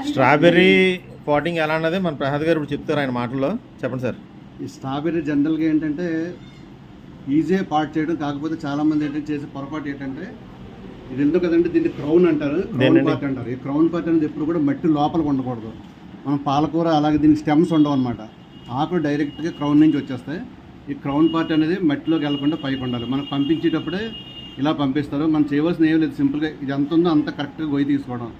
Strawberry potting ఎలా అన్నది మన ప్రసాద్ గారు ఇప్పుడు చెప్తారు ఆయన మాటల్లో. చెప్పండి సార్. ఈ స్ట్రాబెర్రీ జనరల్గా ఏంటంటే ఈజీ పాట్ చేయడం, కాకపోతే చాలామంది ఏంటంటే చేసే పొరపాటు ఏంటంటే ఇది ఎందుకు కదంటే దీన్ని క్రౌన్ అంటారు, క్రౌన్ పార్ట్ అంటారు. ఈ క్రౌన్ పార్ట్ అనేది ఎప్పుడు కూడా మట్టి లోపలికి ఉండకూడదు. మనం పాలకూర అలాగే దీనికి స్టెమ్స్ ఉండవు అనమాట. ఆకులు డైరెక్ట్గా క్రౌన్ నుంచి వచ్చేస్తాయి. ఈ క్రౌన్ పార్ట్ అనేది మట్టిలోకి వెళ్లకుండా పైకి ఉండాలి. మనం పంపించేటప్పుడే ఇలా పంపిస్తారు. మనం చేయవలసిన ఏం లేదు, సింపుల్గా ఇది ఎంత ఉందో అంత కరెక్ట్గా గొయ్యి తీసుకోవడం.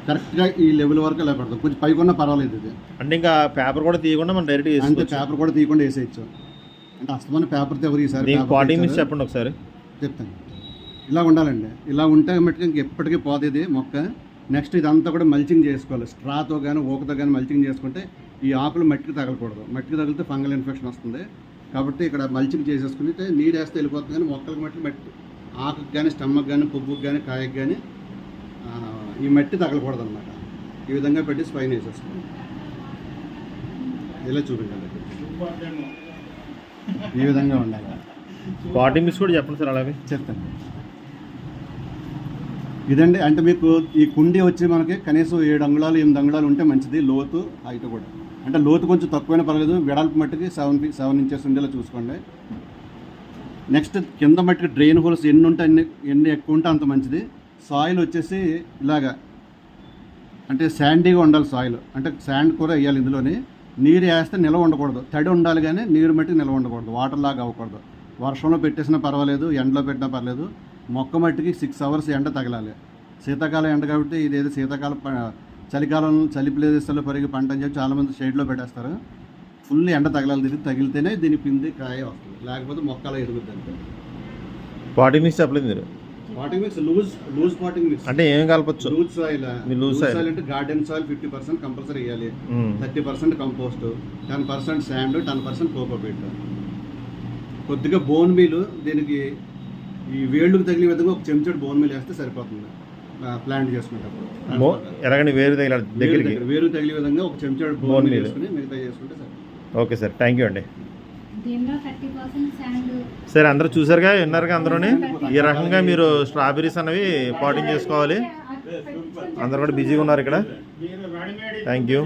కరెక్ట్గా ఈ లెవెల్ వరకు ఇలా పెడతాం. కొంచెం పైకి ఉన్నా పర్వాలేదు. ఇది అంటే ఇంకా పేపర్ కూడా తీయకుండా మనం డైరెక్ట్ అంటే పేపర్ కూడా తీయకుండా వేసేయచ్చు. అంటే అస్తమాన పేపర్తో ఎవరు ఈసారి చెప్పండి ఒకసారి చెప్తాను. ఇలా ఉండాలండి. ఇలా ఉంటే మట్టుకు ఇంక ఎప్పటికీ పోతుంది మొక్క. నెక్స్ట్ ఇదంతా కూడా మల్చింగ్ చేసుకోవాలి. స్ట్రాతో కానీ ఓకతో కానీ మల్చింగ్ చేసుకుంటే ఈ ఆకులు మట్టికి తగలకూడదు. మట్టికి తగిలితే ఫంగల్ ఇన్ఫెక్షన్ వస్తుంది. కాబట్టి ఇక్కడ మల్చింగ్ చేసేసుకుని నీరు వేస్తే వెళ్ళిపోతుంది. కానీ మొక్కలకు మట్టి ఆకుకి కానీ స్టమ్మకి కానీ పువ్వుకి కానీ కాయకి కానీ ఈ మట్టి తగలకూడదు అనమాట. ఈ విధంగా పెట్టి స్పైన్ వేసేసుకోండి. ఇలా చూపించాలి. ఈ విధంగా ఉండాలి. పాటింగ్ మిక్స్ కూడా చెప్పండి సార్. అలాగే చెప్తాను. ఇదండి. అంటే మీకు ఈ కుండీ వచ్చి మనకి కనీసం 7 అంగుళాలు 8 అంగుళాలు ఉంటే మంచిది. లోతు హైట్ కూడా, అంటే లోతు కొంచెం తక్కువైనా పర్లేదు. వెడల్పు మట్టికి 7 ఇంచెస్ ఉండేలా చూసుకోండి. నెక్స్ట్ కింద మట్టికి డ్రైన్ హోల్స్ ఎన్ని ఉంటే ఎన్ని ఎక్కువ ఉంటే అంత మంచిది. సాయిల్ వచ్చేసి ఇలాగా అంటే శాండీగా ఉండాలి సాయిల్. అంటే శాండ్ కూడా వేయాలి ఇందులోని. నీరు వేస్తే నిల్వ ఉండకూడదు. తడి ఉండాలి కానీ నీరు మట్టి నిల్వ ఉండకూడదు. వాటర్ లాగా అవ్వకూడదు. వర్షంలో పెట్టేసినా పర్వాలేదు, ఎండలో పెట్టినా పర్లేదు. మొక్క మట్టికి 6 అవర్స్ ఎండ తగలాలి. శీతాకాలం ఎండ కాబట్టి ఇదేదో శీతాకాలం చలికాలం చలి ప్రదేశాల్లో పెరిగి పంట అని చెప్పి చాలామంది షేడ్లో పెట్టేస్తారు. ఫుల్ ఎండ తగలాలి. దీనికి తగిలితేనే దీని పిండి కాయ వస్తుంది. లేకపోతే మొక్కలా ఎదుగుద్ది అంతే. పాటింగ్ మిక్స్ చెప్పలేదు మీరు. Potting mix loose potting mix అంటే ఏం కలపచ్చు? లూజ్ సాయిల్ అంటే గార్డెన్ సాయిల్ 50% కంపల్సరీ వేయాలి. 30% కంపోస్ట్, 10% శాండ్, 10% కోకోపీట్. కొద్దిగా బోన్ మీల్ దీనికి ఈ వేళ్ళకు తగిలే విధంగా ఒక చెంచాడు బోన్ మీల్ వేస్తే సరిపోతుంది. ప్లాంట్ చేసుకునేటప్పుడు ఎలాగని వేరు తగిలే విధంగా ఒక చెంచాడు బోన్ మీల్ వేసుకుని మిగతా చేసుకుంటే సరిపోతుంది. ఓకే సార్, థ్యాంక్ యూ అండి. సరే, అందరూ చూసారుగా, విన్నారుగా అందరూని. ఈ రకంగా మీరు స్ట్రాబెర్రీస్ అనేవి పాటింగ్ చేసుకోవాలి. అందరూ కూడా బిజీగా ఉన్నారు ఇక్కడ. Thank you.